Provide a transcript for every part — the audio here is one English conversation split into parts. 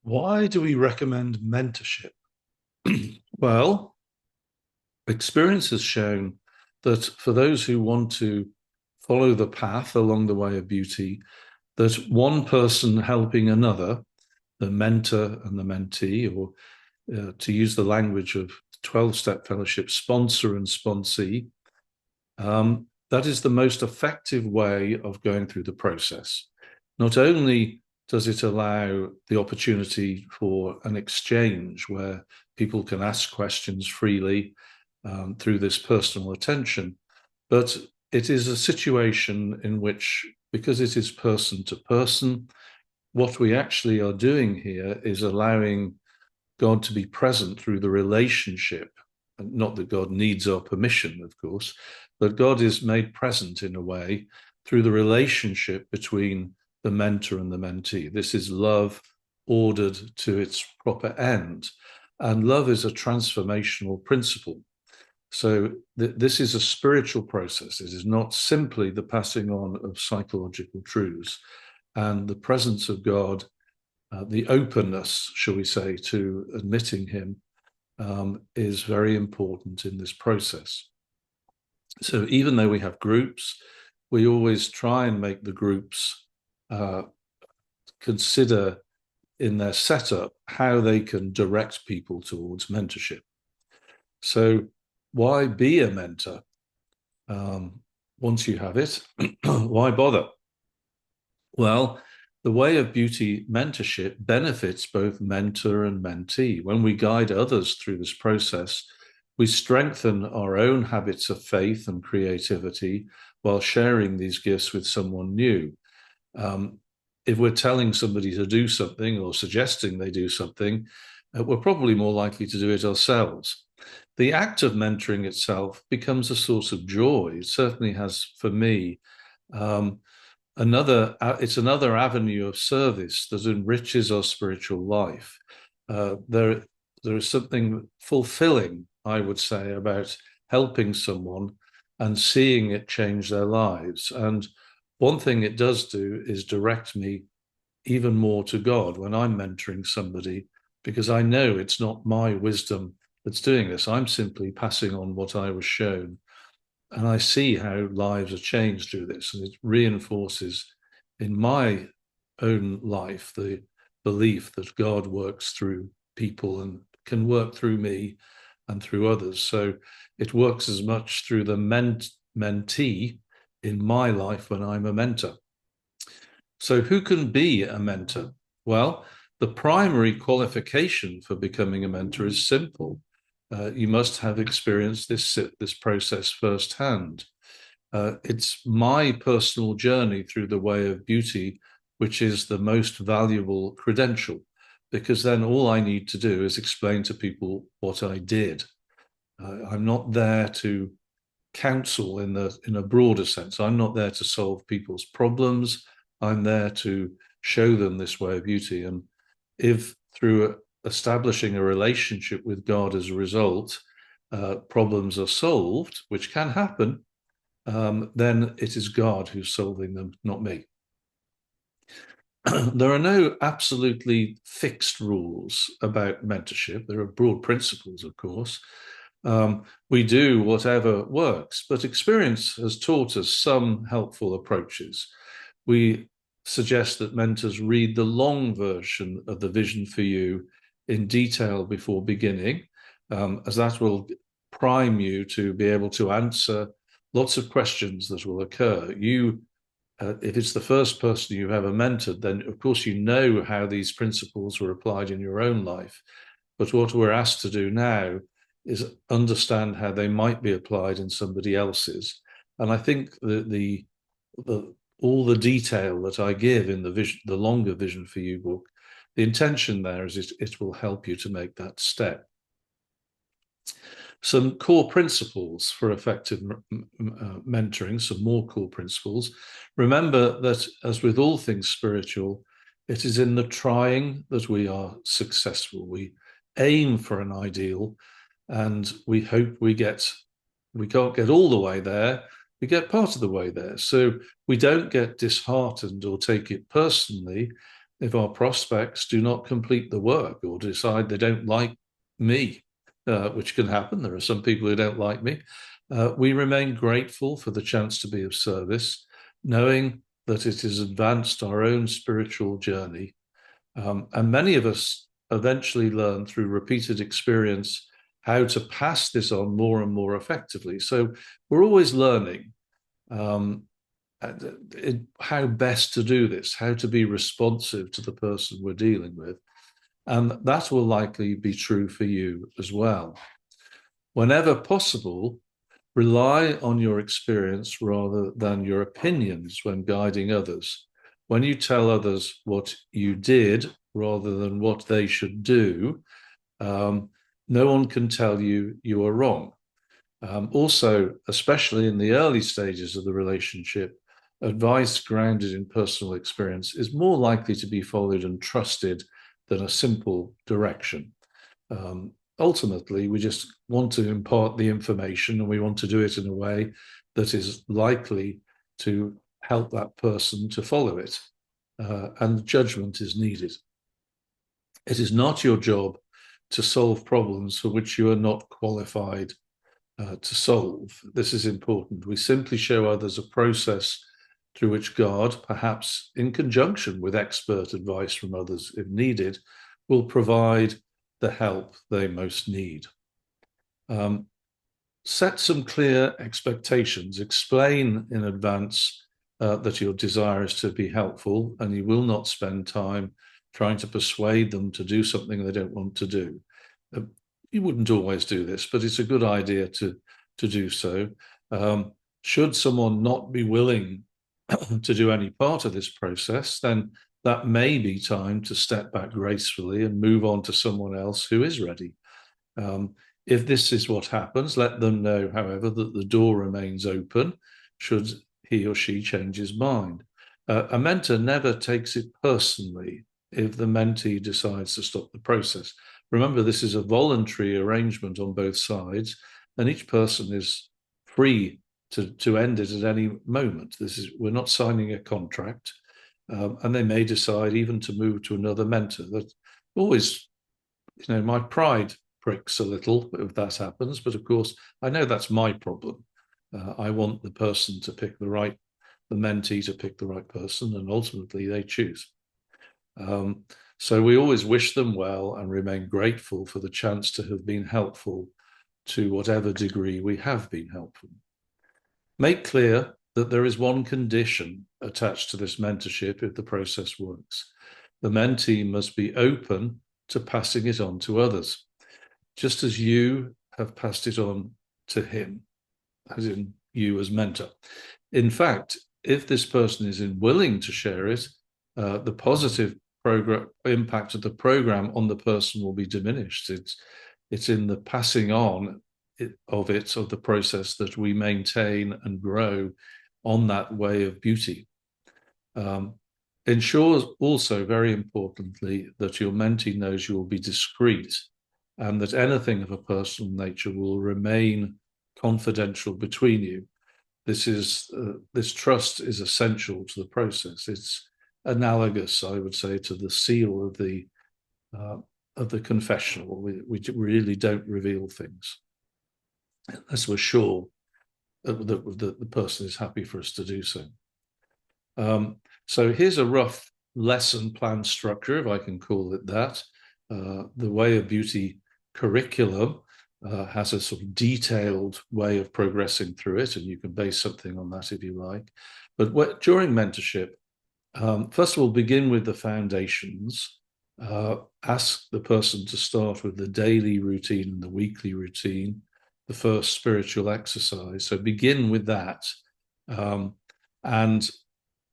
Why do we recommend mentorship? Well, experience has shown that for those who want to follow the path along the way of beauty, that one person helping another, the mentor and the mentee, or to use the language of 12-step fellowship, sponsor and sponsee, that is the most effective way of going through the process. Not only does it allow the opportunity for an exchange where people can ask questions freely through this personal attention, but it is a situation in which, because it is person to person, what we actually are doing here is allowing God to be present through the relationship. Not that God needs our permission, of course, but God is made present in a way through the relationship between the mentor and the mentee. This is love ordered to its proper end. And love is a transformational principle. So this is a spiritual process. It is not simply the passing on of psychological truths. And the presence of God, the openness, shall we say, to admitting him is very important in this process. So even though we have groups, we always try and make the groups consider in their setup how they can direct people towards mentorship. So why be a mentor? Once you have it, why bother? Well, the way of beauty mentorship benefits both mentor and mentee. When we guide others through this process, we strengthen our own habits of faith and creativity while sharing these gifts with someone new. If we're telling somebody to do something or suggesting they do something, we're probably more likely to do it ourselves. The act of mentoring itself becomes a source of joy. It certainly has for me. It's another avenue of service that enriches our spiritual life. There is something fulfilling, I would say, about helping someone and seeing it change their lives. And one thing it does do is direct me even more to God when I'm mentoring somebody, because I know it's not my wisdom that's doing this. I'm simply passing on what I was shown. And I see how lives are changed through this. And it reinforces in my own life the belief that God works through people and can work through me and through others. So it works as much through the mentee in my life when I'm a mentor. So who can be a mentor? Well, the primary qualification for becoming a mentor is simple. You must have experienced this process firsthand. It's my personal journey through the way of beauty, which is the most valuable credential, because then all I need to do is explain to people what I did. I'm not there to counsel in a broader sense. I'm not there to solve people's problems. I'm there to show them this way of beauty. And if through establishing a relationship with God as a result, problems are solved, which can happen, then it is God who's solving them, not me. There are no absolutely fixed rules about mentorship. There are broad principles, of course. We do whatever works, but experience has taught us some helpful approaches. We suggest that mentors read the long version of the vision for you in detail before beginning, as that will prime you to be able to answer lots of questions that will occur. If it's the first person you've ever mentored, then of course you know how these principles were applied in your own life. But what we're asked to do now is understand how they might be applied in somebody else's. And I think that all the detail that I give in the longer Vision for You book, the intention there is it will help you to make that step. Some core principles for effective mentoring, some more core principles. Remember that, as with all things spiritual, it is in the trying that we are successful. We aim for an ideal, and we hope we can't get all the way there, we get part of the way there. So we don't get disheartened or take it personally if our prospects do not complete the work or decide they don't like me, which can happen. There are some people who don't like me. We remain grateful for the chance to be of service, knowing that it has advanced our own spiritual journey. And many of us eventually learn through repeated experience how to pass this on more and more effectively. So we're always learning how best to do this, how to be responsive to the person we're dealing with. And that will likely be true for you as well. Whenever possible, rely on your experience rather than your opinions when guiding others. When you tell others what you did rather than what they should do, no one can tell you you are wrong. Also, especially in the early stages of the relationship, advice grounded in personal experience is more likely to be followed and trusted than a simple direction. Ultimately, we just want to impart the information, and we want to do it in a way that is likely to help that person to follow it. And judgment is needed. It is not your job to solve problems for which you are not qualified to solve. This is important. We simply show others a process through which God, perhaps in conjunction with expert advice from others if needed, will provide the help they most need. Set some clear expectations. Explain in advance that your desire is to be helpful, and you will not spend time trying to persuade them to do something they don't want to do. You wouldn't always do this, but it's a good idea to do so. Should someone not be willing to do any part of this process, then that may be time to step back gracefully and move on to someone else who is ready. If this is what happens, let them know, however, that the door remains open should he or she change his mind. A mentor never takes it personally if the mentee decides to stop the process. Remember, this is a voluntary arrangement on both sides, and each person is free to end it at any moment. We're not signing a contract, and they may decide even to move to another mentor. That always, my pride pricks a little if that happens, but of course, I know that's my problem. I want the person to pick the mentee to pick the right person, and ultimately they choose. So we always wish them well and remain grateful for the chance to have been helpful to whatever degree we have been helpful. Make clear that there is one condition attached to this mentorship if the process works. The mentee must be open to passing it on to others, just as you have passed it on to him, as in you as mentor. In fact, if this person is willing to share it, the positive impact of the program on the person will be diminished. It's in the passing on of the process that we maintain and grow on that way of beauty. Ensure also, very importantly, that your mentee knows you will be discreet and that anything of a personal nature will remain confidential between you. This trust is essential to the process. It's analogous, I would say, to the seal of the confessional. We really don't reveal things unless we're sure that the person is happy for us to do so. So here's a rough lesson plan structure, if I can call it that. The Way of Beauty curriculum has a sort of detailed way of progressing through it, and you can base something on that if you like. But during mentorship, first of all, begin with the foundations. Ask the person to start with the daily routine and the weekly routine, the first spiritual exercise. So begin with that. And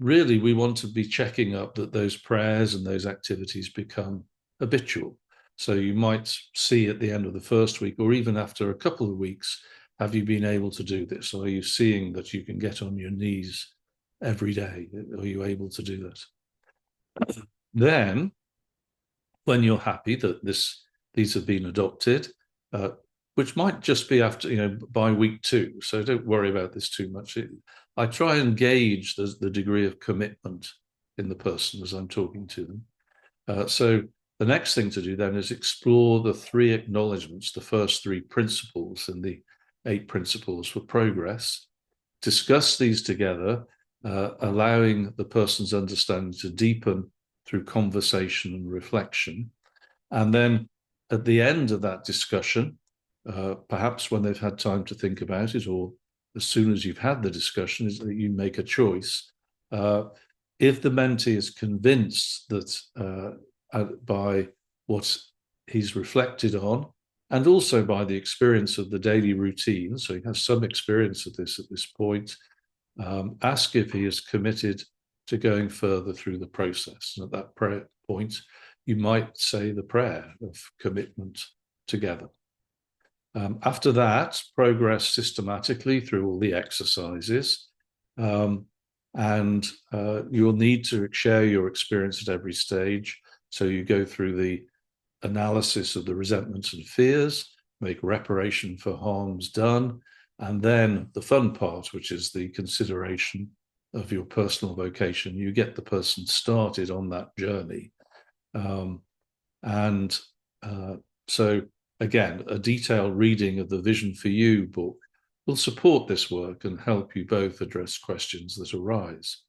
really, we want to be checking up that those prayers and those activities become habitual. So you might see at the end of the first week, or even after a couple of weeks, have you been able to do this? Or are you seeing that you can get on your knees every day? Are you able to do that? Then, when you're happy that these have been adopted, which might just be after, by week 2. So don't worry about this too much. I try and gauge the degree of commitment in the person as I'm talking to them. So the next thing to do then is explore the 3 acknowledgements, the first 3 principles in the 8 principles for progress. Discuss these together, allowing the person's understanding to deepen through conversation and reflection. And then at the end of that discussion, perhaps when they've had time to think about it, or as soon as you've had the discussion, is that you make a choice. If the mentee is convinced that by what he's reflected on, and also by the experience of the daily routine, so he has some experience of this at this point, ask if he is committed to going further through the process. And at that point, you might say the prayer of commitment together. After that, progress systematically through all the exercises. And you'll need to share your experience at every stage. So you go through the analysis of the resentments and fears, make reparation for harms done, and then the fun part, which is the consideration of your personal vocation. You get the person started on that journey. So again, a detailed reading of the Vision for You book will support this work and help you both address questions that arise.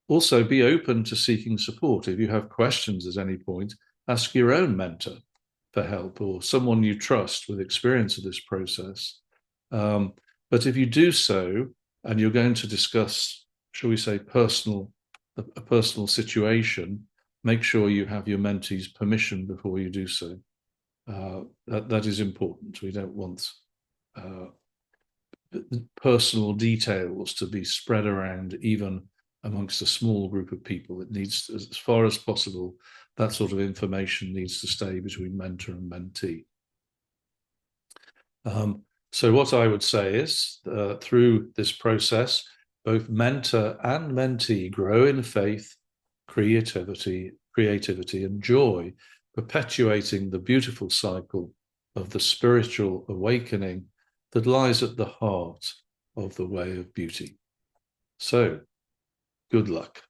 Also, be open to seeking support. If you have questions at any point, ask your own mentor for help or someone you trust with experience of this process. But if you do so, and you're going to discuss, shall we say, a personal situation, make sure you have your mentee's permission before you do so. That is important. We don't want personal details to be spread around even amongst a small group of people. It needs, as far as possible, that sort of information needs to stay between mentor and mentee. So what I would say is, through this process, both mentor and mentee grow in faith, creativity, and joy, perpetuating the beautiful cycle of the spiritual awakening that lies at the heart of the way of beauty. So, good luck.